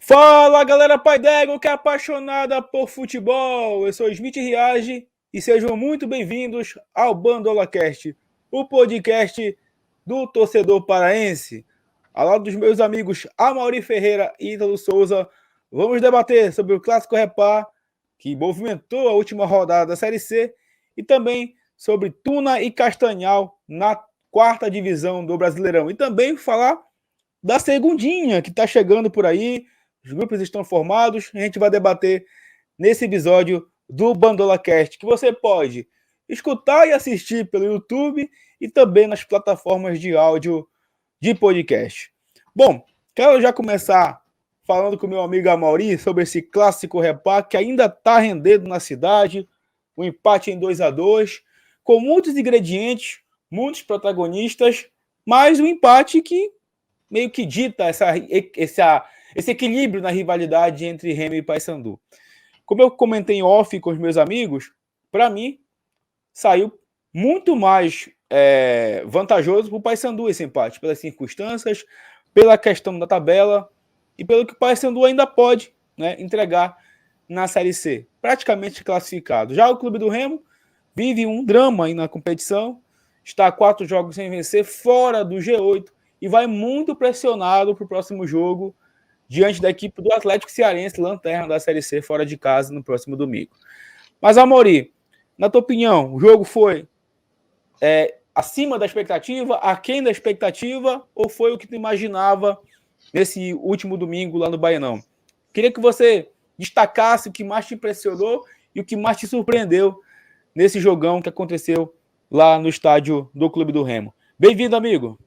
Fala galera Pai d'Égua que é apaixonada por futebol, eu sou Smith Riage e sejam muito bem-vindos ao BandolaCast, o podcast do torcedor paraense. Ao lado dos meus amigos Amaury Ferreira e Ítalo Souza, vamos debater sobre o Clássico Repá, que movimentou a última rodada da Série C, e também sobre Tuna e Castanhal na quarta divisão do Brasileirão. E também falar da segundinha que está chegando por aí. Os grupos estão formados. A gente vai debater nesse episódio do BandolaCast, que você pode escutar e assistir pelo YouTube e também nas plataformas de áudio de podcast. Bom, quero já começar falando com meu amigo Amaury sobre esse clássico Repá que ainda está rendendo na cidade, um empate em 2-2, com muitos ingredientes, muitos protagonistas, mas um empate que meio que dita esse equilíbrio na rivalidade entre Remo e Paysandu. Como eu comentei em off com os meus amigos, para mim, saiu muito mais vantajoso para o Paysandu esse empate, pelas circunstâncias, pela questão da tabela e pelo que o Paysandu ainda pode, né, entregar na Série C, praticamente classificado. Já o clube do Remo vive um drama aí na competição, está a 4 jogos sem vencer, fora do G8, e vai muito pressionado para o próximo jogo diante da equipe do Atlético Cearense, lanterna da Série C, fora de casa no próximo domingo. Mas, Amaury, na tua opinião, o jogo foi acima da expectativa, aquém da expectativa, ou foi o que tu imaginava nesse último domingo lá no Baianão? Queria que você destacasse o que mais te impressionou e o que mais te surpreendeu nesse jogão que aconteceu lá no estádio do Clube do Remo. Bem-vindo, amigo!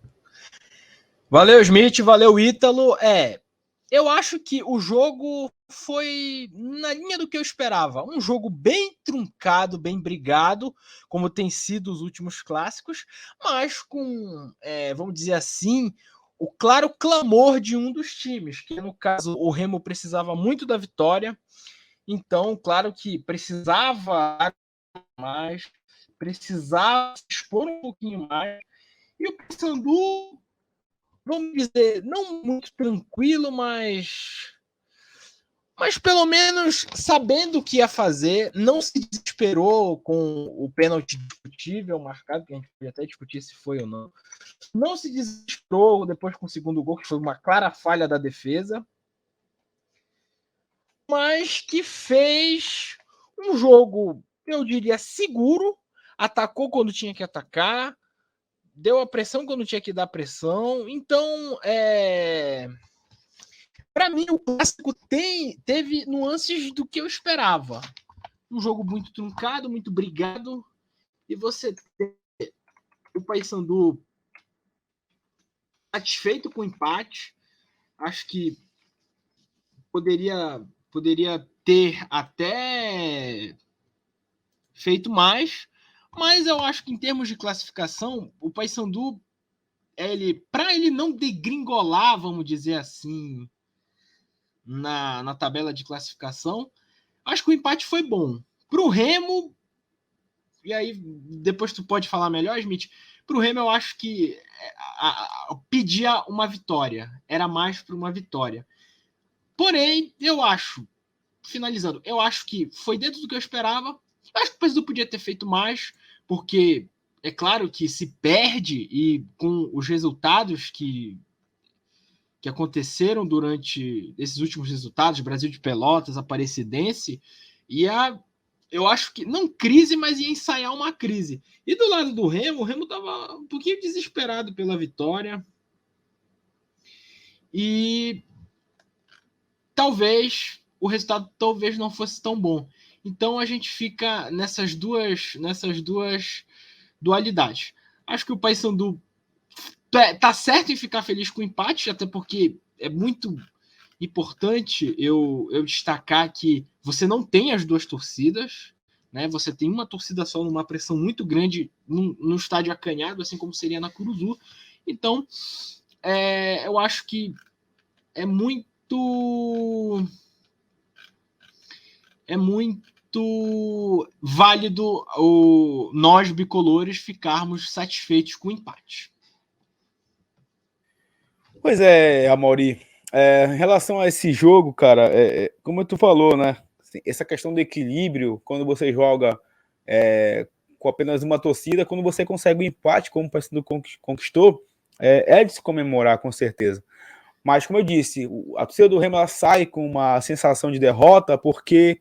Valeu, Smith, valeu, Ítalo. Eu acho que o jogo foi na linha do que eu esperava. Um jogo bem truncado, bem brigado, como tem sido os últimos clássicos, mas com, vamos dizer assim, o claro clamor de um dos times, que no caso o Remo precisava muito da vitória. Então, claro que precisava mais, precisava expor um pouquinho mais. E o Paysandu, vamos dizer, não muito tranquilo, mas pelo menos sabendo o que ia fazer, não se desesperou com o pênalti discutível marcado, que a gente podia até discutir se foi ou não. Não se desesperou depois com o segundo gol, que foi uma clara falha da defesa, mas que fez um jogo, eu diria, seguro, atacou quando tinha que atacar, deu a pressão quando tinha que dar pressão. Então, para mim, o clássico teve nuances do que eu esperava. Um jogo muito truncado, muito brigado, e você tem o Paysandu satisfeito com o empate. Acho que poderia ter até feito mais, mas eu acho que em termos de classificação, o Paysandu, para ele não degringolar, vamos dizer assim, na tabela de classificação, acho que o empate foi bom. Para o Remo, e aí depois tu pode falar melhor, Smith, para o Remo eu acho que pedia uma vitória, era mais para uma vitória. Porém, eu acho, finalizando, eu acho que foi dentro do que eu esperava. Eu acho que o Paysandu podia ter feito mais, porque é claro que se perde, e com os resultados que aconteceram durante esses últimos resultados, Brasil de Pelotas, Aparecidense, eu acho que, não crise, mas ia ensaiar uma crise. E do lado do Remo, o Remo estava um pouquinho desesperado pela vitória. E talvez o resultado não fosse tão bom. Então a gente fica nessas duas dualidades. Acho que o Paysandu tá certo em ficar feliz com o empate, até porque é muito importante eu destacar que você não tem as duas torcidas, né? Você tem uma torcida só, numa pressão muito grande no estádio acanhado, assim como seria na Curuzu. Então, eu acho que é muito válido nós bicolores ficarmos satisfeitos com o empate. Pois é, Amaury. Em relação a esse jogo, cara, como tu falou, né? Assim, essa questão do equilíbrio, quando você joga com apenas uma torcida, quando você consegue o empate, como o Paysandu conquistou, é de se comemorar, com certeza. Mas, como eu disse, a torcida do Remo ela sai com uma sensação de derrota, porque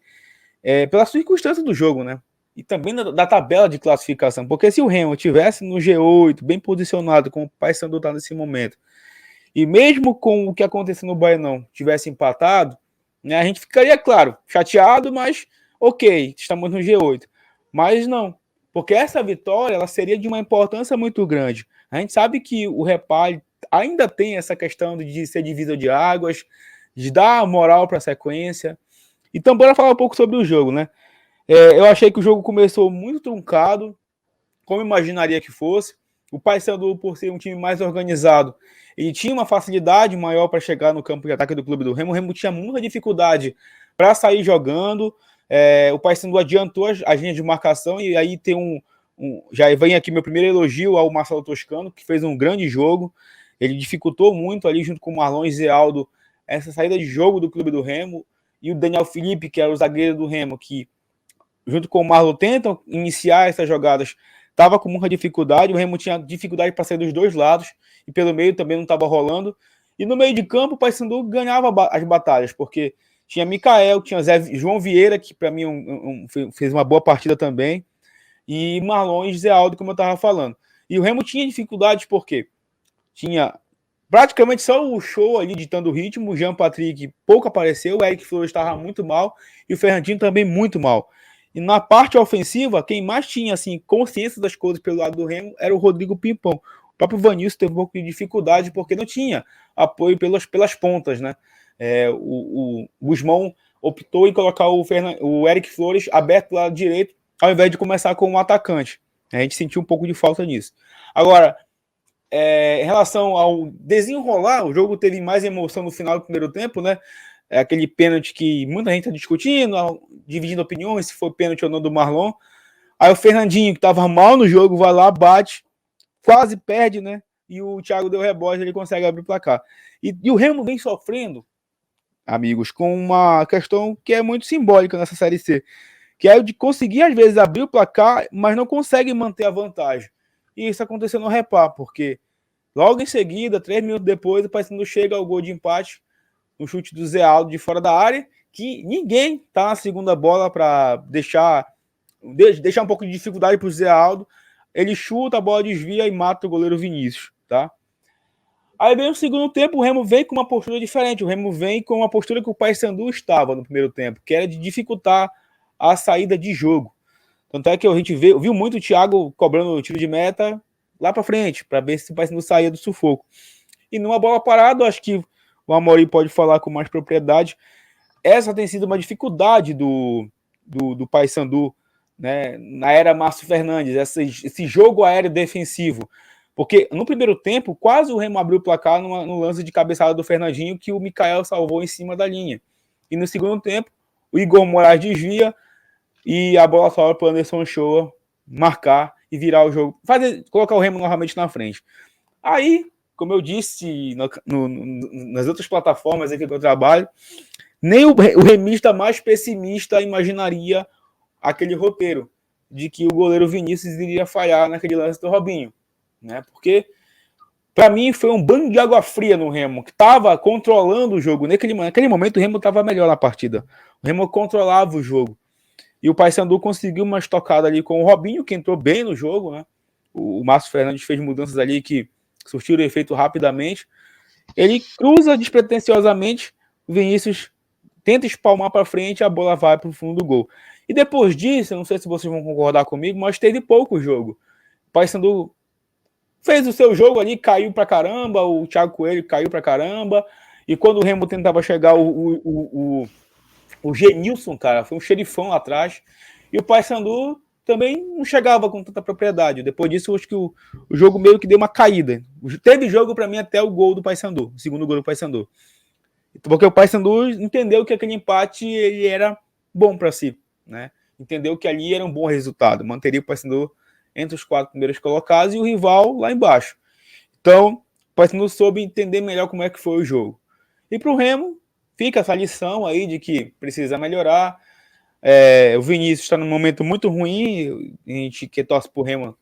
pela circunstância do jogo, né? E também da tabela de classificação. Porque se o Remo tivesse no G8, bem posicionado, como o Paysandu está nesse momento, e mesmo com o que aconteceu no Baianão tivesse empatado, né, a gente ficaria, claro, chateado, mas ok, estamos no G8. Mas não, porque essa vitória ela seria de uma importância muito grande. A gente sabe que o Repale ainda tem essa questão de ser divisa de águas, de dar moral para a sequência. Então, bora falar um pouco sobre o jogo, né? Eu achei que o jogo começou muito truncado, como imaginaria que fosse. O Paysandu, por ser um time mais organizado, ele tinha uma facilidade maior para chegar no campo de ataque do clube do Remo. O Remo tinha muita dificuldade para sair jogando. O Paysandu adiantou as linhas de marcação e aí tem já vem aqui meu primeiro elogio ao Marcelo Toscano, que fez um grande jogo. Ele dificultou muito ali junto com o Marlon e Zealdo essa saída de jogo do clube do Remo. E o Daniel Felipe, que era o zagueiro do Remo, que junto com o Marlon tentam iniciar essas jogadas, estava com muita dificuldade. O Remo tinha dificuldade para sair dos dois lados e pelo meio também não estava rolando. E no meio de campo, o Paysandu ganhava as batalhas, porque tinha Mikael, tinha João Vieira, que para mim fez uma boa partida também, e Marlon e Zé Aldo, como eu estava falando. E o Remo tinha dificuldades porque tinha praticamente só o show ali ditando o ritmo. O Jean Patrick pouco apareceu, o Eric Flores estava muito mal e o Fernandinho também muito mal. E na parte ofensiva, quem mais tinha assim consciência das coisas pelo lado do Remo era o Rodrigo Pimpão. O próprio Vanilson teve um pouco de dificuldade porque não tinha apoio pelas pontas, né? O Guzmão optou em colocar o Eric Flores aberto do lado direito ao invés de começar com um atacante. A gente sentiu um pouco de falta nisso. Agora, em relação ao desenrolar, o jogo teve mais emoção no final do primeiro tempo, né? Aquele pênalti que muita gente está discutindo, dividindo opiniões, se foi pênalti ou não do Marlon. Aí o Fernandinho, que estava mal no jogo, vai lá, bate, quase perde, né? E o Thiago deu rebote, ele consegue abrir o placar. E o Remo vem sofrendo, amigos, com uma questão que é muito simbólica nessa Série C, que é o de conseguir, às vezes, abrir o placar, mas não consegue manter a vantagem. E isso aconteceu no Repá, porque logo em seguida, 3 minutos depois, o Paysandu chega ao gol de empate, no chute do Zé Aldo de fora da área, que ninguém tá na segunda bola para deixar um pouco de dificuldade para o Zé Aldo. Ele chuta, a bola desvia e mata o goleiro Vinícius, tá? Aí vem o segundo tempo, o Remo vem com uma postura diferente. O Remo vem com uma postura que o Paysandu estava no primeiro tempo, que era de dificultar a saída de jogo. Tanto é que a gente viu muito o Thiago cobrando o tiro de meta lá para frente, para ver se o Paysandu saía do sufoco. E numa bola parada, acho que o Amorim pode falar com mais propriedade. Essa tem sido uma dificuldade do Paysandu, né, na era Márcio Fernandes, esse jogo aéreo defensivo. Porque no primeiro tempo, quase o Remo abriu o placar no lance de cabeçada do Fernandinho, que o Mikael salvou em cima da linha. E no segundo tempo, o Igor Moraes desvia e a bola sobra para o Anderson Shoa marcar e virar o jogo, colocar o Remo novamente na frente. Aí, como eu disse nas outras plataformas aqui que eu trabalho, nem o remista mais pessimista imaginaria aquele roteiro de que o goleiro Vinícius iria falhar naquele lance do Robinho, né? Porque para mim foi um banho de água fria no Remo, que estava controlando o jogo. Naquele momento o Remo estava melhor na partida. O Remo controlava o jogo. E o Paysandu conseguiu uma estocada ali com o Robinho, que entrou bem no jogo, né? O Márcio Fernandes fez mudanças ali que surtiram efeito rapidamente. Ele cruza despretensiosamente, o Vinícius tenta espalmar para frente, a bola vai para o fundo do gol. E depois disso, eu não sei se vocês vão concordar comigo, mas teve pouco jogo. O Paysandu fez o seu jogo ali, caiu pra caramba, o Thiago Coelho caiu pra caramba, e quando o Remo tentava chegar, o Genilson, cara, foi um xerifão lá atrás, e o Paysandu também não chegava com tanta propriedade. Depois disso, eu acho que o jogo meio que deu uma caída. Teve jogo para mim até o gol do Paysandu, o segundo gol do Paysandu. Porque o Paysandu entendeu que aquele empate ele era bom para si, né? Entendeu que ali era um bom resultado, manteria o Paysandu entre os 4 primeiros colocados e o rival lá embaixo. Então, o Paysandu soube entender melhor como é que foi o jogo. E para o Remo, fica essa lição aí de que precisa melhorar. O Vinícius está num momento muito ruim, a gente que torce para o Remo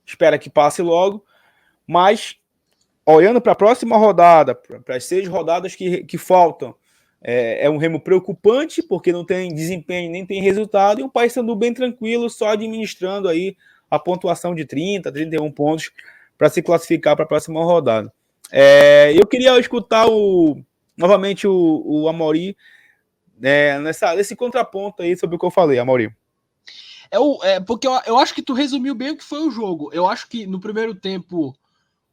espera que passe logo, mas olhando para a próxima rodada, para as 6 rodadas que faltam, é um Remo preocupante, porque não tem desempenho nem tem resultado, e um Paysandu bem tranquilo, só administrando aí a pontuação de 30, 31 pontos para se classificar para a próxima rodada. Eu queria escutar novamente o Amaury nesse contraponto aí sobre o que eu falei, Amaury. Porque eu acho que tu resumiu bem o que foi o jogo. Eu acho que no primeiro tempo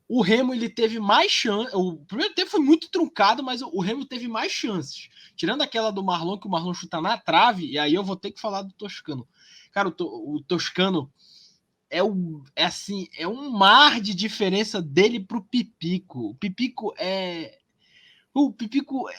o Remo ele teve mais chance. O primeiro tempo foi muito truncado, mas o Remo teve mais chances. Tirando aquela do Marlon, que o Marlon chuta na trave, e aí eu vou ter que falar do Toscano. Cara, o Toscano é um mar de diferença dele pro Pipico. O Pipico,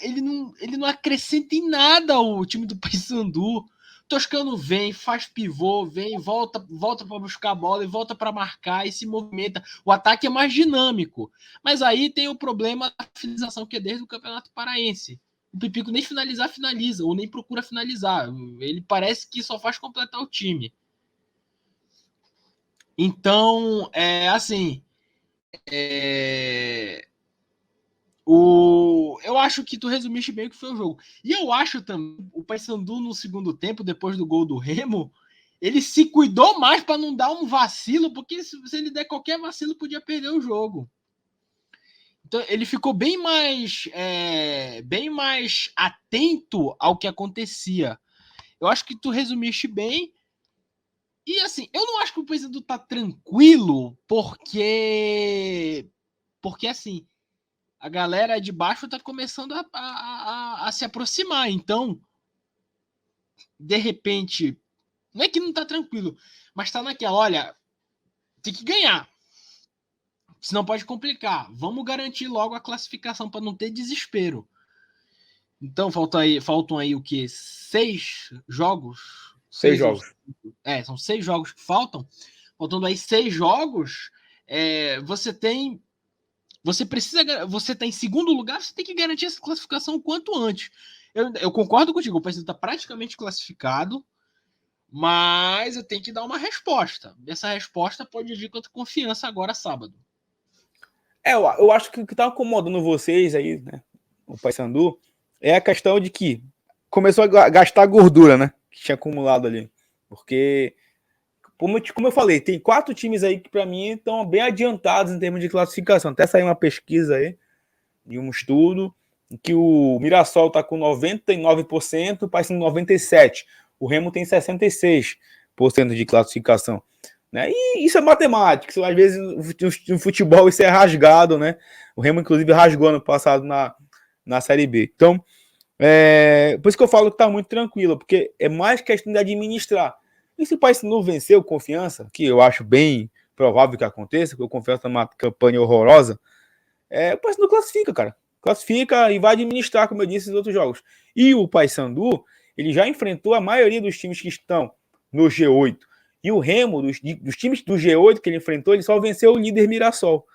ele não acrescenta em nada ao time do Paysandu. Toscano vem, faz pivô, vem, volta para buscar a bola e volta para marcar e se movimenta. O ataque é mais dinâmico. Mas aí tem o problema da finalização, que é desde o Campeonato Paraense. O Pipico nem finaliza, ou nem procura finalizar. Ele parece que só faz completar o time. Então, eu acho que tu resumiste bem o que foi o jogo. E eu acho também, o Paysandu no segundo tempo, depois do gol do Remo, ele se cuidou mais para não dar um vacilo, porque se ele der qualquer vacilo, podia perder o jogo. Então ele ficou bem mais atento ao que acontecia. Eu acho que tu resumiste bem. E assim, eu não acho que o Paysandu tá tranquilo, porque assim, a galera de baixo tá começando a se aproximar. Então, de repente, não é que não tá tranquilo, mas tá naquela, olha, tem que ganhar. Senão pode complicar. Vamos garantir logo a classificação para não ter desespero. Então, faltam aí o quê? 6 jogos? 6 jogos. São 6 jogos que faltam. Faltando aí 6 jogos, você tá em segundo lugar, você tem que garantir essa classificação o quanto antes. Eu concordo contigo, o Paysandu está praticamente classificado, mas eu tenho que dar uma resposta. Essa resposta pode vir com confiança agora, sábado. Eu acho que o que está incomodando vocês aí, né, o Paysandu, é a questão de que começou a gastar gordura, né, que tinha acumulado ali. Porque, como eu falei, tem 4 times aí que para mim estão bem adiantados em termos de classificação. Até saiu uma pesquisa aí, de um estudo, em que o Mirassol está com 99%, o Paysandu 97%. O Remo tem 66% de classificação. Né? E isso é matemática, isso, às vezes no futebol isso é rasgado, né? O Remo, inclusive, rasgou ano passado na Série B. Então, por isso que eu falo que está muito tranquilo, porque é mais questão de administrar. E se o Paysandu venceu Confiança, que eu acho bem provável que aconteça, porque o Confiança está numa campanha horrorosa, o Paysandu classifica, cara. Classifica e vai administrar, como eu disse, os outros jogos. E o Paysandu, ele já enfrentou a maioria dos times que estão no G8. E o Remo, dos times do G8 que ele enfrentou, ele só venceu o líder Mirassol.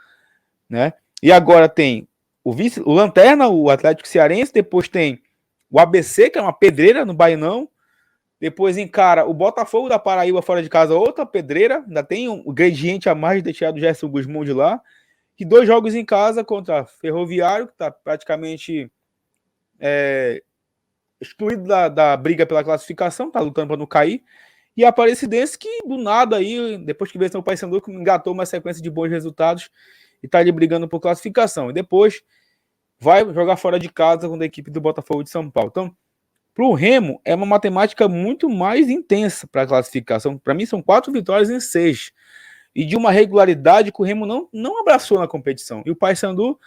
Né? E agora tem o Lanterna, o Atlético Cearense, depois tem o ABC, que é uma pedreira no Bainão, depois encara o Botafogo da Paraíba fora de casa, outra pedreira, ainda tem um ingrediente a mais de deixar do Gerson Guzmão de lá, e 2 jogos em casa contra Ferroviário, que está praticamente excluído da briga pela classificação, está lutando para não cair, e a Aparecidense, que do nada aí, depois que venceu o Paysandu, engatou uma sequência de bons resultados e está ali brigando por classificação. E depois vai jogar fora de casa com a equipe do Botafogo de São Paulo. Então, para o Remo, é uma matemática muito mais intensa para a classificação. Para mim, são 4 vitórias em 6. E de uma regularidade que o Remo não abraçou na competição. E o Paysandu,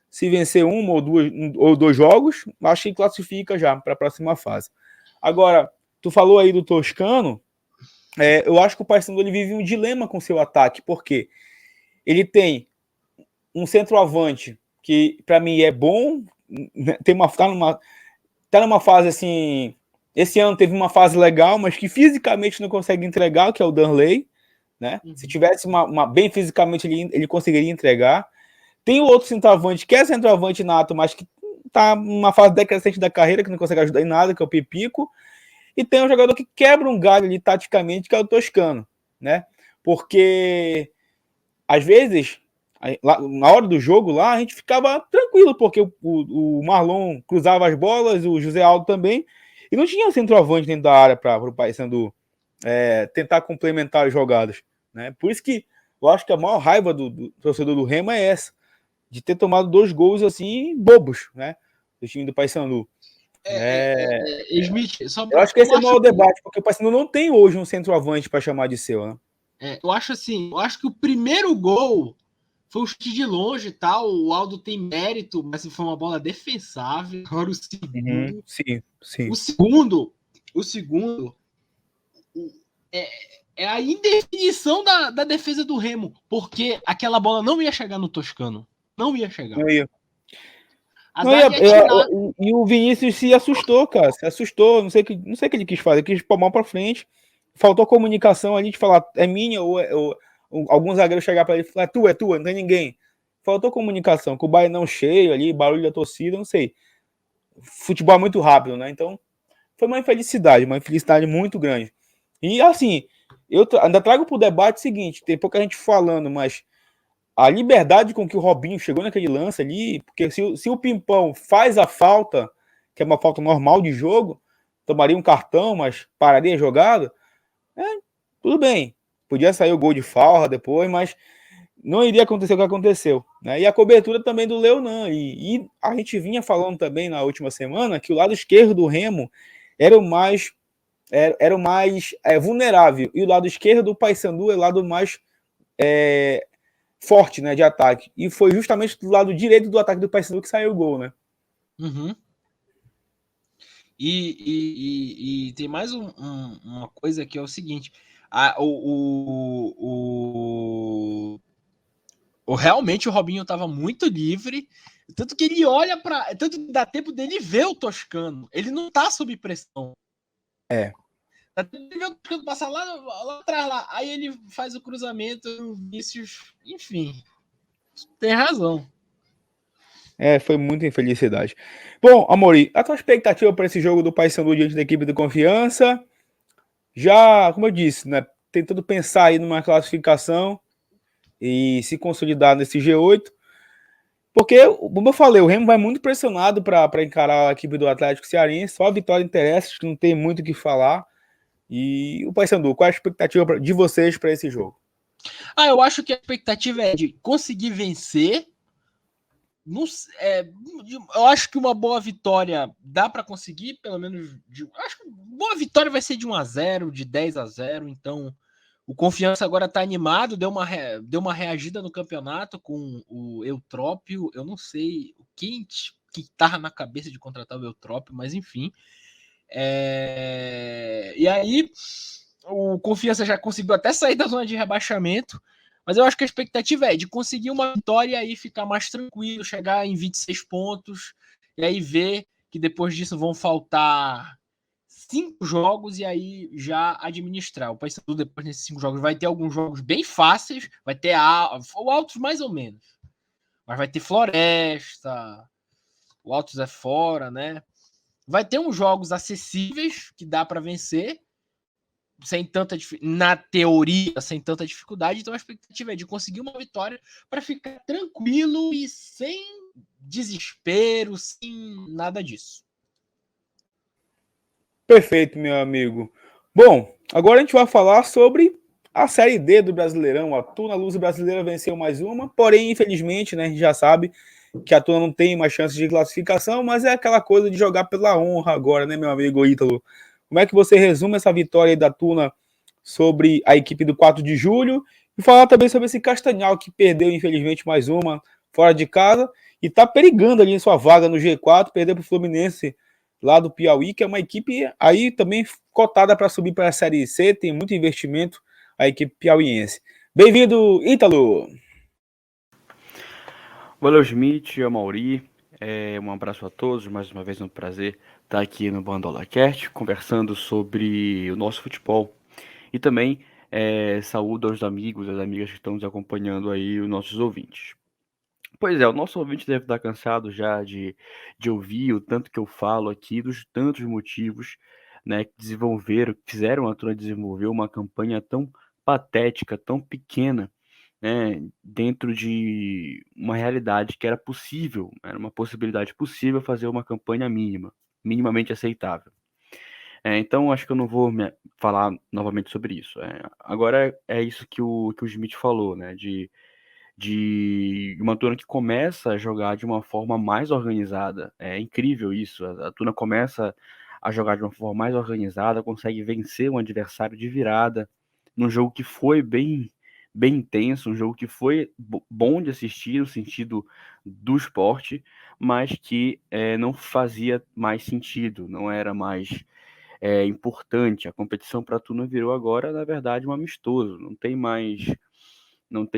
se vencer um ou dois jogos, acho que classifica já para a próxima fase. Agora, tu falou aí do Toscano, eu acho que o Paysandu ele vive um dilema com seu ataque, porque ele tem um centroavante que, para mim, é bom, tá numa fase assim. Esse ano teve uma fase legal, mas que fisicamente não consegue entregar, que é o Danley. Né? Uhum. Se tivesse bem fisicamente, ele conseguiria entregar. Tem o outro centroavante, que é centroavante nato, mas que tá numa fase decrescente da carreira, que não consegue ajudar em nada, que é o Pipico, e tem um jogador que quebra um galho ali taticamente, que é o Toscano, né? Porque, às vezes, na hora do jogo lá, a gente ficava tranquilo, porque o Marlon cruzava as bolas, o José Aldo também, e não tinha centroavante dentro da área para o Paysandu tentar complementar as jogadas, né? Por isso que eu acho que a maior raiva do torcedor do Remo é essa, de ter tomado 2 gols assim, bobos, né? Do time do Paysandu. Smith, Eu acho que esse é o maior debate, porque o Paysandu não tem hoje um centroavante para chamar de seu, né? Eu acho assim, eu acho que o primeiro gol foi um chute de longe e tal, o Aldo tem mérito, mas foi uma bola defensável. Agora o segundo, sim. O segundo é a indefinição da defesa do Remo, porque aquela bola não ia chegar no Toscano, não ia chegar. Não ia. A zaga ia tirar. E o Vinícius se assustou, cara. Se assustou. Não sei o que ele quis fazer. Ele quis pôr a mão pra frente. Faltou comunicação ali de falar é minha ou alguns zagueiros chegar pra ele e falar é tua, não tem ninguém. Faltou comunicação. Com o Bainão cheio ali, barulho da torcida, não sei. Futebol é muito rápido, né? Então, foi uma infelicidade muito grande. E assim, eu ainda trago pro debate o seguinte: tem pouca gente falando, mas a liberdade com que o Robinho chegou naquele lance ali, porque se o Pimpão faz a falta, que é uma falta normal de jogo, tomaria um cartão, mas pararia a jogada, tudo bem. Podia sair o gol de falta depois, mas não iria acontecer o que aconteceu. Né? E a cobertura também do Leonan. E a gente vinha falando também na última semana que o lado esquerdo do Remo era o mais vulnerável. E o lado esquerdo do Paysandu é o lado mais forte, né, de ataque. E foi justamente do lado direito do ataque do Paysandu que saiu o gol, né? Uhum. E tem mais uma coisa que é o seguinte: realmente o Robinho estava muito livre, tanto que ele olha para. Tanto que dá tempo dele ver o Toscano. Ele não tá sob pressão. Dá tempo de ver o Toscano passar lá atrás lá. Aí ele faz o cruzamento, o Vinícius. Enfim. Tem razão. Foi muita infelicidade. Bom, Amori, a tua expectativa para esse jogo do Paysandu diante da equipe do Confiança? Já, como eu disse, né, tentando pensar aí numa classificação e se consolidar nesse G8, porque, como eu falei, o Remo vai muito pressionado para encarar a equipe do Atlético Cearense, só a vitória interessa, acho que não tem muito o que falar. E o Paysandu, qual é a expectativa de vocês para esse jogo? Eu acho que a expectativa é de conseguir vencer. Eu acho que uma boa vitória dá para conseguir, pelo menos. Acho que boa vitória vai ser de 1-0, de 10-0. Então, o Confiança agora está animado, deu uma reagida no campeonato com o Eutrópio. Eu não sei quem que estava na cabeça de contratar o Eutrópio, mas enfim. E aí, o Confiança já conseguiu até sair da zona de rebaixamento. Mas eu acho que a expectativa é de conseguir uma vitória e ficar mais tranquilo, chegar em 26 pontos, e aí ver que depois disso vão faltar 5 jogos e aí já administrar. O Paysandu depois desses 5 jogos vai ter alguns jogos bem fáceis, vai ter o Altos mais ou menos, mas vai ter Floresta, o Altos é fora, né? Vai ter uns jogos acessíveis que dá para vencer, sem tanta na teoria, sem tanta dificuldade. Então a expectativa é de conseguir uma vitória para ficar tranquilo e sem desespero, sem nada disso. Perfeito, meu amigo. Bom, agora a gente vai falar sobre a Série D do Brasileirão. A Tuna Luz Brasileira venceu mais uma, porém, infelizmente, né, a gente já sabe que a Tuna não tem mais chance de classificação, mas é aquela coisa de jogar pela honra agora, né, meu amigo Ítalo? Como é que você resume essa vitória aí da Tuna sobre a equipe do 4 de julho? E falar também sobre esse Castanhal que perdeu, infelizmente, mais uma fora de casa e tá perigando ali em sua vaga no G4, perdeu para o Fluminense lá do Piauí, que é uma equipe aí também cotada para subir para a Série C, tem muito investimento a equipe piauiense. Bem-vindo, Ítalo! Valeu, Smith, Mauri. Um abraço a todos, mais uma vez um prazer estar aqui no Bandola Cast, conversando sobre o nosso futebol. E também saúdo aos amigos, às amigas que estão nos acompanhando aí, os nossos ouvintes. Pois é, o nosso ouvinte deve estar cansado já de ouvir o tanto que eu falo aqui, dos tantos motivos, né, que fizeram a Tuna desenvolver uma campanha tão patética, tão pequena, né, dentro de uma realidade que era possível, era uma possibilidade possível fazer uma campanha minimamente aceitável. Então, acho que eu não vou falar novamente sobre isso. Agora é isso que o Smith falou, né, de uma Tuna que começa a jogar de uma forma mais organizada. É incrível isso. A Tuna começa a jogar de uma forma mais organizada, consegue vencer um adversário de virada, num jogo que foi bem intenso, um jogo que foi bom de assistir no sentido do esporte, mas que não fazia mais sentido, não era mais importante. A competição para a Tuna virou agora, na verdade, um amistoso. Não tem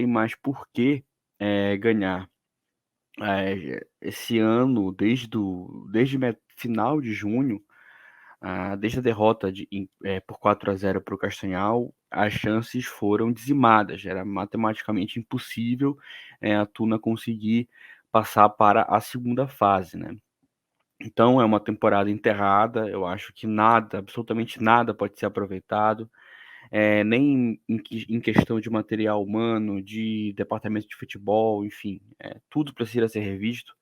mais por que ganhar. Esse ano, desde final de junho, desde a derrota por 4-0 para o Castanhal, as chances foram dizimadas. Era matematicamente impossível a Tuna conseguir passar para a segunda fase, né? Então é uma temporada enterrada. Eu acho que nada, absolutamente nada pode ser aproveitado. Nem em questão de material humano, de departamento de futebol, enfim, tudo precisa ser revisto.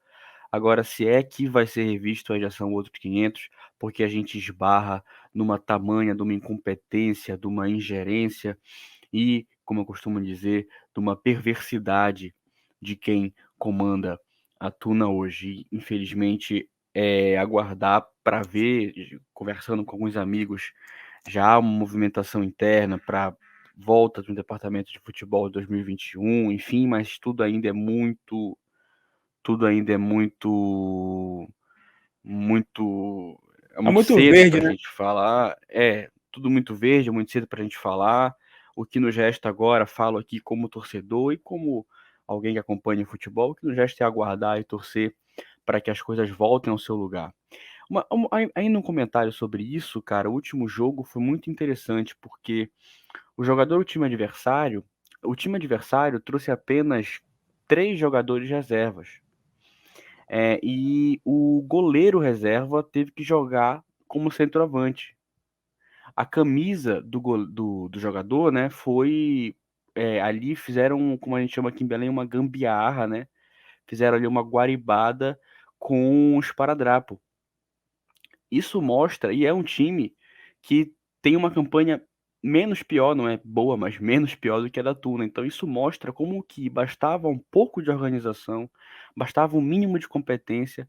Agora, se é que vai ser revisto, aí já são outros 500, porque a gente esbarra numa tamanha, de uma incompetência, de uma ingerência e, como eu costumo dizer, de uma perversidade de quem comanda a Tuna hoje. E, infelizmente, aguardar para ver, conversando com alguns amigos, já há uma movimentação interna para volta do departamento de futebol de 2021, enfim, mas tudo ainda é muito, é É muito muito cedo verde, para a né? gente falar. Tudo muito verde, é muito cedo para a gente falar. O que nos resta agora, falo aqui como torcedor e como alguém que acompanha o futebol, o que nos resta é aguardar e torcer para que as coisas voltem ao seu lugar. Aí num comentário sobre isso, cara, o último jogo foi muito interessante porque o time adversário trouxe apenas 3 jogadores reservas. E o goleiro reserva teve que jogar como centroavante. A camisa do jogador, né, foi. Ali fizeram, como a gente chama aqui em Belém, uma gambiarra, né? Fizeram ali uma guaribada com o esparadrapo. Isso mostra, e é um time que tem uma campanha menos pior, não é boa, mas menos pior do que a da Tuna. Então isso mostra como que bastava um pouco de organização, bastava um mínimo de competência,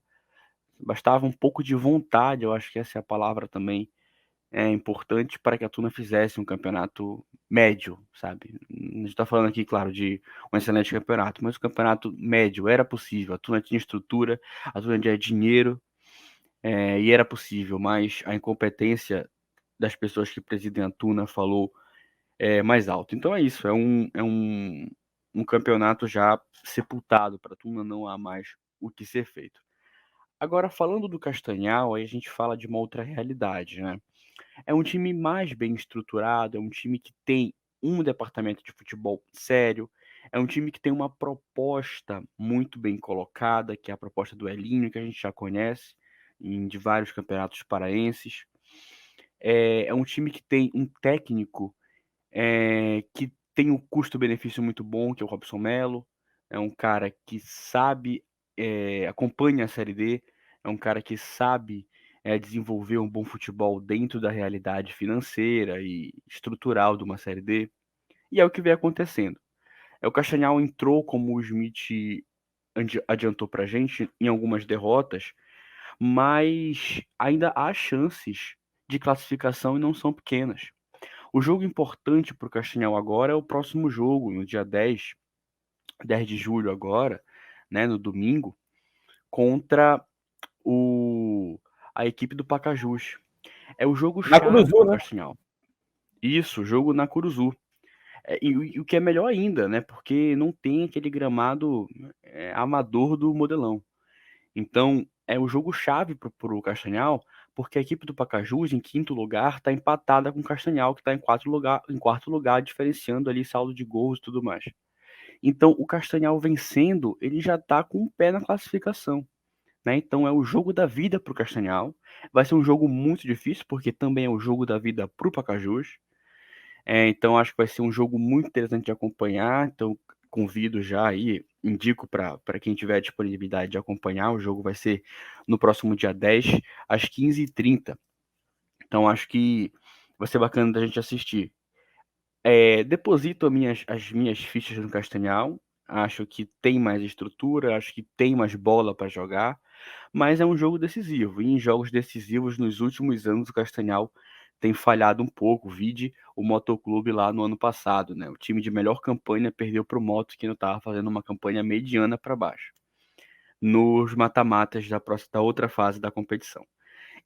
bastava um pouco de vontade, eu acho que essa é a palavra também importante para que a Tuna fizesse um campeonato médio, sabe? A gente está falando aqui, claro, de um excelente campeonato, mas o campeonato médio era possível. A Tuna tinha estrutura, a Tuna tinha dinheiro, e era possível, mas a incompetência das pessoas que presidem a Tuna falou mais alto. Então é isso, é um campeonato já sepultado para a Tuna, não há mais o que ser feito. Agora, falando do Castanhal, aí a gente fala de uma outra realidade, né? É um time mais bem estruturado, é um time que tem um departamento de futebol sério, é um time que tem uma proposta muito bem colocada, que é a proposta do Elinho, que a gente já conhece, de vários campeonatos paraenses. É um time que tem um técnico que tem um custo-benefício muito bom, que é o Robson Melo. É um cara que sabe, acompanha a Série D, é um cara que sabe desenvolver um bom futebol dentro da realidade financeira e estrutural de uma Série D. E é o que vem acontecendo. O Castanhal entrou, como o Smith adiantou pra gente, em algumas derrotas, mas ainda há chances de classificação e não são pequenas. O jogo importante para o Castanhal agora é o próximo jogo, no dia 10 de julho agora, né, no domingo, contra a equipe do Pacajus. É o jogo Na chave Curuzu, para o né? Castanhal. Isso, jogo na Curuzu. E o que é melhor ainda, né, porque não tem aquele gramado amador do Modelão. Então, é o jogo chave para o Castanhal, porque a equipe do Pacajus, em quinto lugar, está empatada com o Castanhal, que está em quarto lugar, diferenciando ali saldo de gols e tudo mais. Então, o Castanhal vencendo, ele já está com um pé na classificação, né? Então, é o jogo da vida para o Castanhal. Vai ser um jogo muito difícil, porque também é o jogo da vida para o Pacajus. Então, acho que vai ser um jogo muito interessante de acompanhar. Então, convido já aí, indico para quem tiver disponibilidade de acompanhar. O jogo vai ser no próximo dia 10, às 15h30. Então, acho que vai ser bacana da gente assistir. Deposito as minhas fichas no Castanhal. Acho que tem mais estrutura, acho que tem mais bola para jogar, mas é um jogo decisivo. E em jogos decisivos, nos últimos anos, o Castanhal tem falhado um pouco. Vide o Motoclube lá no ano passado, né? O time de melhor campanha perdeu para o Moto, que não estava fazendo uma campanha mediana para baixo, nos mata-matas da outra fase da competição.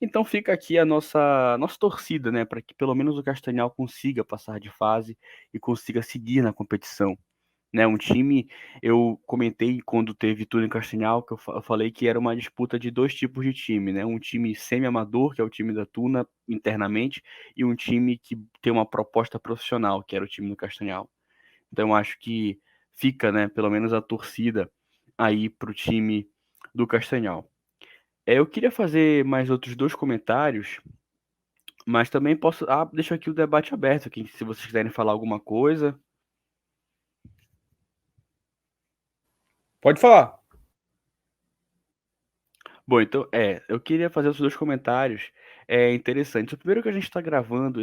Então fica aqui a nossa torcida, né, para que pelo menos o Castanhal consiga passar de fase e consiga seguir na competição. Né, um time, eu comentei quando teve tudo em Castanhal, que eu falei que era uma disputa de dois tipos de time, né? Um time semi-amador, que é o time da Tuna internamente, e um time que tem uma proposta profissional, que era o time do Castanhal. Então acho que fica, né, pelo menos a torcida aí pro time do Castanhal. Eu queria fazer mais outros dois comentários, mas também posso. Deixo aqui o debate aberto, aqui, se vocês quiserem falar alguma coisa. Pode falar. Bom, então, eu queria fazer os dois comentários interessantes. O primeiro que a gente está gravando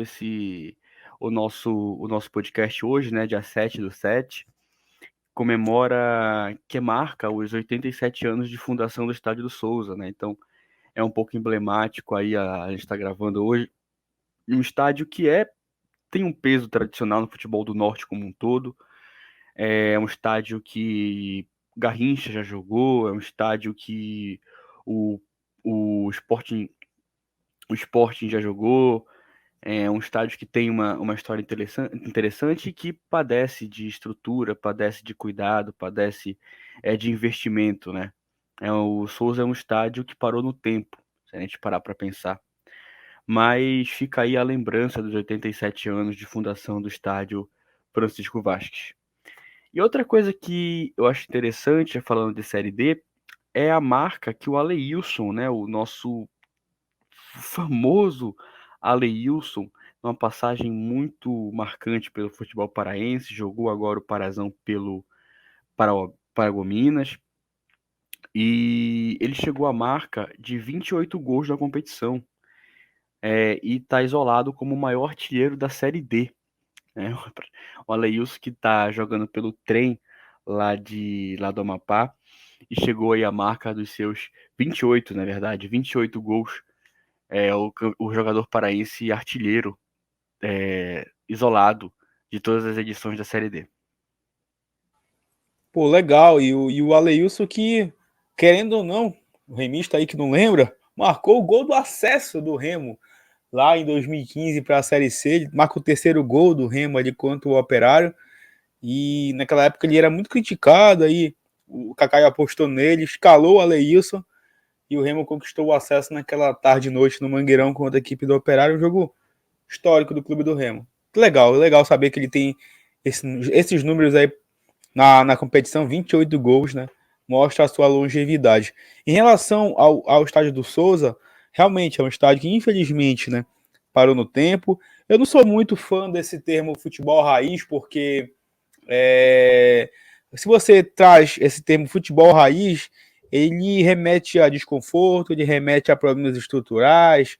o nosso podcast hoje, né, dia 7/7, que marca os 87 anos de fundação do Estádio do Souza, né? Então, é um pouco emblemático aí, a gente está gravando hoje, um estádio que tem um peso tradicional no futebol do Norte como um todo. É um estádio que Garrincha já jogou, é um estádio que o, o Sporting já jogou, é um estádio que tem uma história interessante e que padece de estrutura, padece de cuidado, padece de investimento, né? O Souza é um estádio que parou no tempo, se a gente parar para pensar. Mas fica aí a lembrança dos 87 anos de fundação do estádio Francisco Vasques. E outra coisa que eu acho interessante, falando de Série D, é a marca que o Aleilson, né, o nosso famoso Aleilson, uma passagem muito marcante pelo futebol paraense, jogou agora o Parazão pelo Paragominas, e ele chegou à marca de 28 gols na competição, e está isolado como o maior artilheiro da Série D. Né? O Aleilson, que está jogando pelo Trem lá do Amapá, e chegou aí a marca dos seus 28, na verdade, 28 gols. O jogador paraense artilheiro isolado de todas as edições da Série D. Pô, legal. E o Aleilson que, querendo ou não, o remista aí que não lembra, marcou o gol do acesso do Remo lá em 2015 para a Série C. Ele marca o terceiro gol do Remo ali contra o Operário. E naquela época ele era muito criticado, aí o Kaká apostou nele, escalou o Aleilson e o Remo conquistou o acesso naquela tarde e noite no Mangueirão contra a equipe do Operário, um jogo histórico do clube do Remo. Legal saber que ele tem esses números aí na competição, 28 gols, né? Mostra a sua longevidade. Em relação ao estádio do Souza, realmente é um estádio que infelizmente, né, parou no tempo. Eu não sou muito fã desse termo futebol raiz, porque se você traz esse termo futebol raiz, ele remete a desconforto, ele remete a problemas estruturais,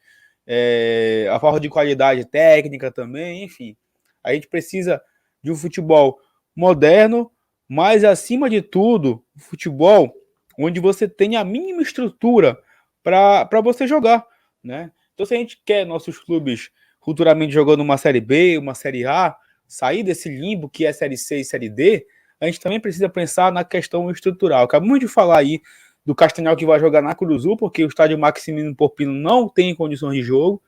a falta de qualidade técnica também, enfim. A gente precisa de um futebol moderno, mas acima de tudo, um futebol onde você tem a mínima estrutura para você jogar, né? Então, se a gente quer nossos clubes futuramente jogando uma Série B, uma Série A, sair desse limbo que é Série C e Série D, a gente também precisa pensar na questão estrutural. Acabamos de falar aí do Castanhal que vai jogar na Cruzul, porque o estádio Maximino Porpino não tem condições de jogo.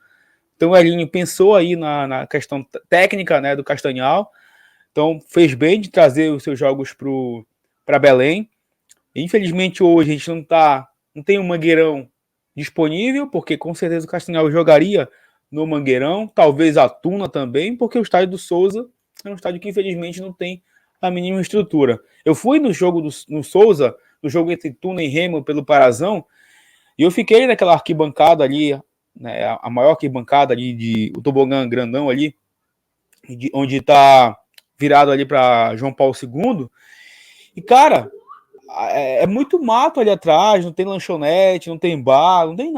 Então o Elinho pensou aí na questão técnica, né, do Castanhal. Então fez bem de trazer os seus jogos para Belém. Infelizmente hoje a gente não tem um Mangueirão disponível, porque com certeza o Castanhal jogaria no Mangueirão, talvez a Tuna também, porque o estádio do Souza é um estádio que infelizmente não tem a mínima estrutura. Eu fui no jogo no Souza, no jogo entre Tuna e Remo pelo Parazão, e eu fiquei naquela arquibancada ali, né, a maior arquibancada ali, o tobogã grandão ali, onde está virado ali para João Paulo II. E, cara, é muito mato ali atrás, não tem lanchonete, não tem bar, não tem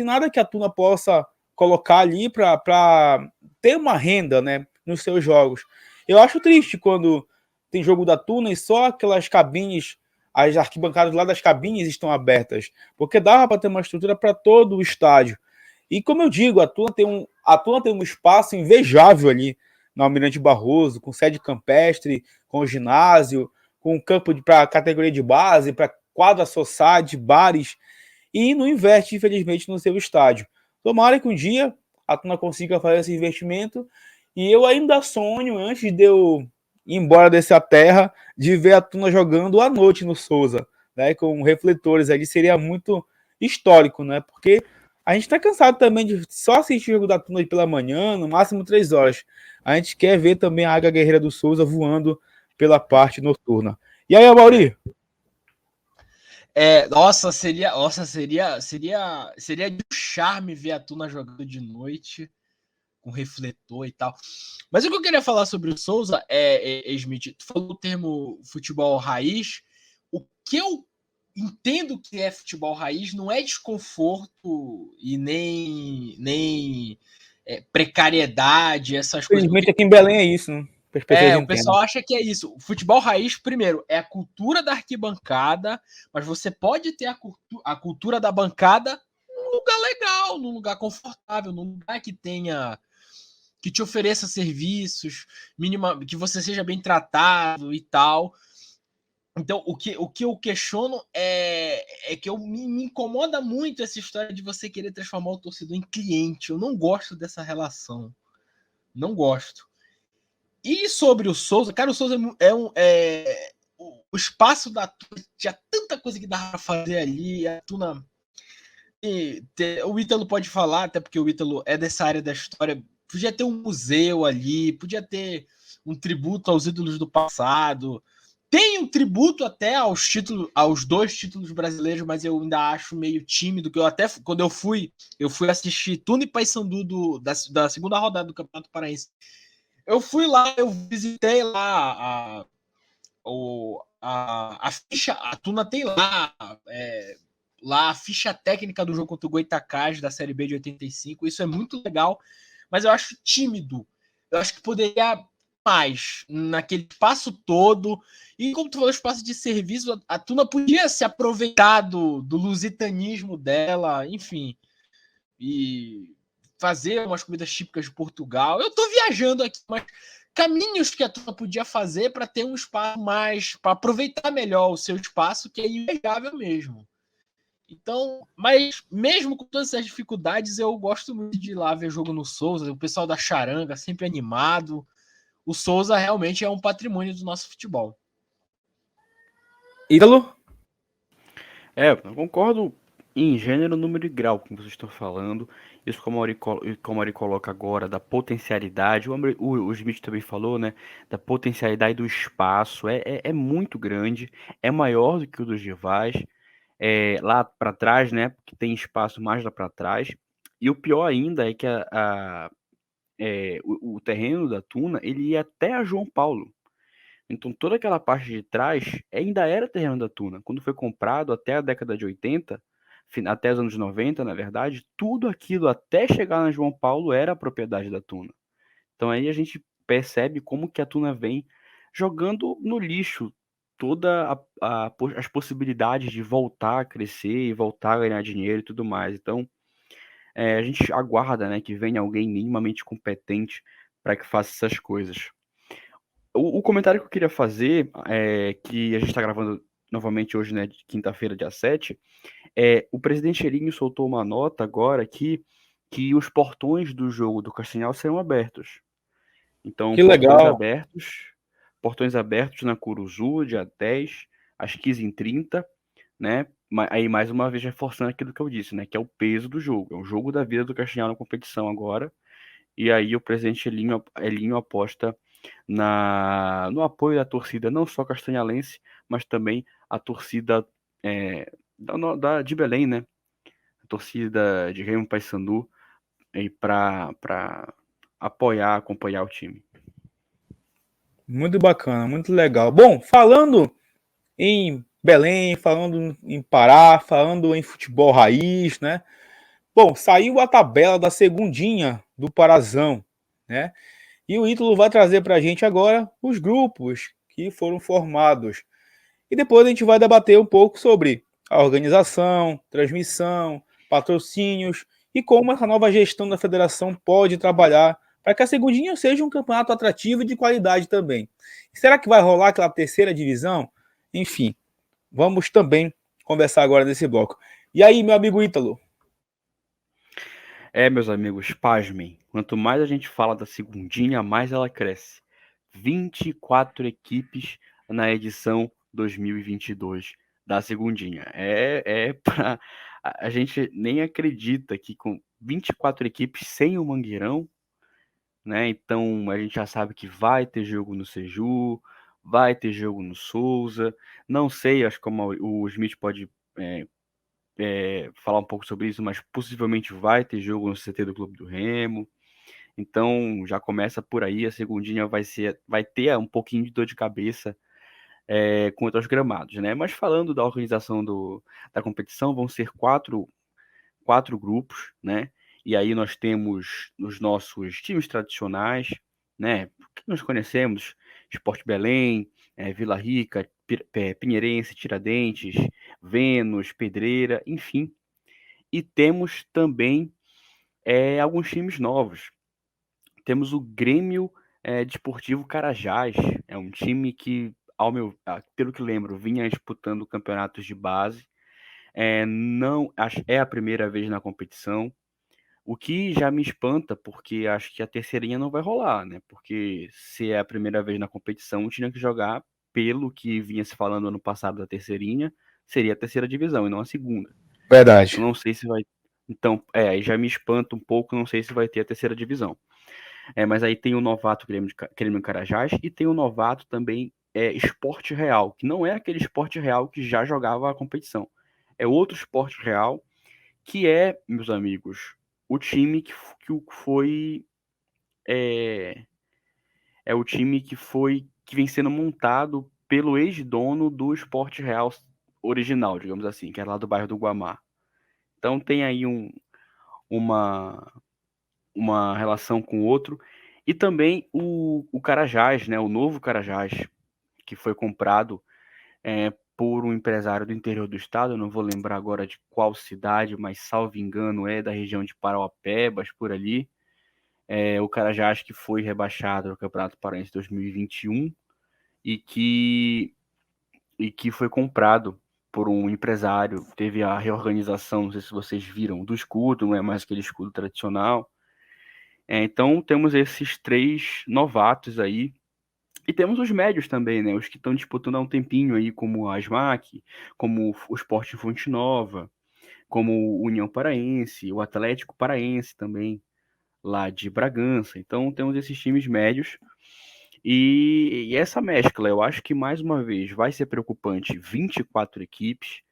nada que a Tuna possa colocar ali para ter uma renda, né, nos seus jogos. Eu acho triste quando tem jogo da Tuna e só aquelas cabines, as arquibancadas lá das cabines estão abertas, porque dava para ter uma estrutura para todo o estádio. E como eu digo, a Tuna tem um espaço invejável ali no Almirante Barroso, com sede campestre, com ginásio, com campo para categoria de base, para quadra society, bares, e não investe, infelizmente, no seu estádio. Tomara que um dia a Tuna consiga fazer esse investimento, e eu ainda sonho, antes de eu ir embora dessa terra, de ver a Tuna jogando à noite no Souza, né, com refletores ali, seria muito histórico, né, porque a gente está cansado também de só assistir o jogo da Tuna pela manhã, no máximo 3 horas. A gente quer ver também a Águia Guerreira do Souza voando pela parte noturna. E aí, Mauri? Seria de um charme ver a Tuna jogando de noite, com refletor e tal. Mas o que eu queria falar sobre o Souza Smith, tu falou o termo futebol raiz. O que eu entendo que é futebol raiz não é desconforto e nem precariedade, essas coisas. Infelizmente aqui em Belém é isso, né? O pessoal acha que é isso. O futebol raiz, primeiro, é a cultura da arquibancada, mas você pode ter a cultura da bancada num lugar legal, num lugar confortável, num lugar que te ofereça serviços, que você seja bem tratado e tal. Então, o que eu questiono é que me incomoda muito essa história de você querer transformar o torcedor em cliente. Eu não gosto dessa relação. Não gosto. E sobre o Souza, cara, o Souza o espaço da Tuna tinha tanta coisa que dava pra fazer ali. A Tuna. O Ítalo pode falar, até porque o Ítalo é dessa área da história. Podia ter um museu ali, podia ter um tributo aos ídolos do passado. Tem um tributo até aos 2 títulos brasileiros, mas eu ainda acho meio tímido. Que eu até quando eu fui assistir Tuna e Paysandu da segunda rodada do Campeonato Paraense. Eu fui lá, eu visitei lá a ficha, a Tuna tem lá a ficha técnica do jogo contra o Goitacás da Série B de 85. Isso é muito legal, mas eu acho tímido. Eu acho que poderia mais naquele espaço todo. E como tu falou, espaço de serviço, a Tuna podia se aproveitar do lusitanismo dela, enfim, e fazer umas comidas típicas de Portugal. Eu tô viajando aqui, mas caminhos que a Tuna podia fazer para ter um espaço mais, para aproveitar melhor o seu espaço, que é inegável mesmo. Então, mas mesmo com todas essas dificuldades, eu gosto muito de ir lá ver jogo no Souza, o pessoal da Charanga sempre animado. O Souza realmente é um patrimônio do nosso futebol. Ítalo? Eu concordo em gênero, número e grau com o que vocês estão falando. Isso como o Mauri coloca agora, da potencialidade. O Smith também falou, né? Da potencialidade do espaço. É muito grande, é maior do que o dos rivais. Lá para trás, né? Porque tem espaço mais lá para trás. E o pior ainda é que o terreno da Tuna ele ia até a João Paulo. Então toda aquela parte de trás ainda era terreno da Tuna. Quando foi comprado até a década de 80, até os anos 90, na verdade, tudo aquilo até chegar na João Paulo era propriedade da Tuna. Então aí a gente percebe como que a Tuna vem jogando no lixo as possibilidades de voltar a crescer e voltar a ganhar dinheiro e tudo mais. Então a gente aguarda, né, que venha alguém minimamente competente para que faça essas coisas. O comentário que eu queria fazer, que a gente está gravando novamente hoje, né, de quinta-feira, dia 7, o presidente Elinho soltou uma nota agora aqui que os portões do jogo do Castanhal serão abertos. Então, Que legal. portões abertos na Curuzu, dia 10, às 15h30, né? Aí, mais uma vez, reforçando aquilo que eu disse, né, que é o peso do jogo. É o jogo da vida do Castanhal na competição agora. E aí o presidente Elinho aposta no apoio da torcida, não só castanhalense, mas também a torcida de Belém, né? A torcida de Remo Paysandu, para acompanhar o time. Muito bacana, muito legal. Bom, falando em Belém, falando em Pará, falando em futebol raiz, né? Bom, saiu a tabela da segundinha do Parazão, né? E o Ítalo vai trazer para a gente agora os grupos que foram formados. E depois a gente vai debater um pouco sobre a organização, transmissão, patrocínios e como essa nova gestão da federação pode trabalhar para que a segundinha seja um campeonato atrativo e de qualidade também. Será que vai rolar aquela terceira divisão? Enfim, vamos também conversar agora nesse bloco. E aí, meu amigo Ítalo? Meus amigos, pasmem. Quanto mais a gente fala da segundinha, mais ela cresce. 24 equipes na edição 2022 da segundinha. A gente nem acredita que com 24 equipes sem o Mangueirão, né? Então a gente já sabe que vai ter jogo no Seju, vai ter jogo no Souza. Não sei, acho que o Smith pode falar um pouco sobre isso, mas possivelmente vai ter jogo no CT do Clube do Remo. Então já começa por aí, a segundinha vai ter um pouquinho de dor de cabeça quanto aos gramados, né? Mas falando da organização da competição, vão ser quatro grupos, né? E aí nós temos os nossos times tradicionais, né? Que nós conhecemos, Sport Belém, Vila Rica, Pinheirense, Tiradentes, Vênus, Pedreira, enfim. E temos também alguns times novos. Temos o Grêmio Desportivo Carajás, é um time que, pelo que lembro, vinha disputando campeonatos de base. Não é a primeira vez na competição, o que já me espanta, porque acho que a terceirinha não vai rolar, né? Porque se é a primeira vez na competição, tinha que jogar, pelo que vinha se falando ano passado da terceirinha, seria a terceira divisão e não a segunda. Verdade. Eu não sei se vai. Então, aí já me espanta um pouco, não sei se vai ter a terceira divisão. Mas aí tem o novato Grêmio Carajás e tem o novato também Esporte Real, que não é aquele Esporte Real que já jogava a competição. É outro Esporte Real, que meus amigos, o time que foi. É o time que vem sendo montado pelo ex-dono do Esporte Real original, digamos assim, que é lá do bairro do Guamá. Então tem aí uma relação com o outro. E também o Carajás, né, o novo Carajás, que foi comprado por um empresário do interior do estado, eu não vou lembrar agora de qual cidade, mas salvo engano é da região de Parauapebas, por ali. O Carajás que foi rebaixado no Campeonato Paraense 2021 e que foi comprado por um empresário. Teve a reorganização, não sei se vocês viram, do escudo, não é mais aquele escudo tradicional. Então temos esses três novatos aí. E temos os médios também, né? Os que estão disputando há um tempinho aí, como a ASMAC, como o Sport Fonte Nova, como o União Paraense, o Atlético Paraense também, lá de Bragança. Então temos esses times médios. E essa mescla, eu acho que mais uma vez vai ser preocupante. 24 equipes.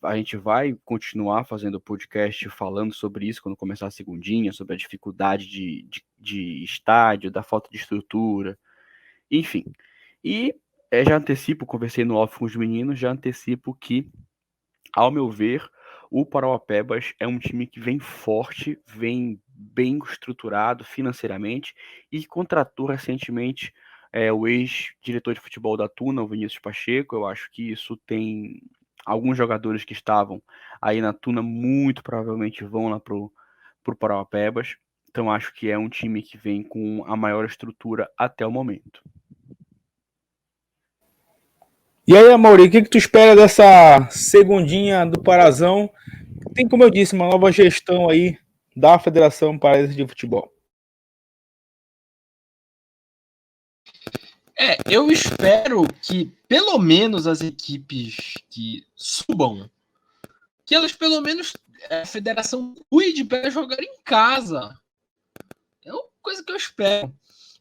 A gente vai continuar fazendo podcast falando sobre isso quando começar a segundinha, sobre a dificuldade de estádio, da falta de estrutura, enfim. E já antecipo, conversei no off com os meninos, já antecipo que, ao meu ver, o Parauapebas é um time que vem forte, vem bem estruturado financeiramente e contratou recentemente o ex-diretor de futebol da Tuna, o Vinícius Pacheco. Eu acho que isso tem alguns jogadores que estavam aí na Tuna, muito provavelmente vão lá pro Parauapebas. Então acho que é um time que vem com a maior estrutura até o momento. E aí, Amaury, o que tu espera dessa segundinha do Parazão? Tem, como eu disse, uma nova gestão aí da Federação Paraense de Futebol. Eu espero que pelo menos as equipes que subam, que elas pelo menos a federação cuide para jogar em casa. É uma coisa que eu espero.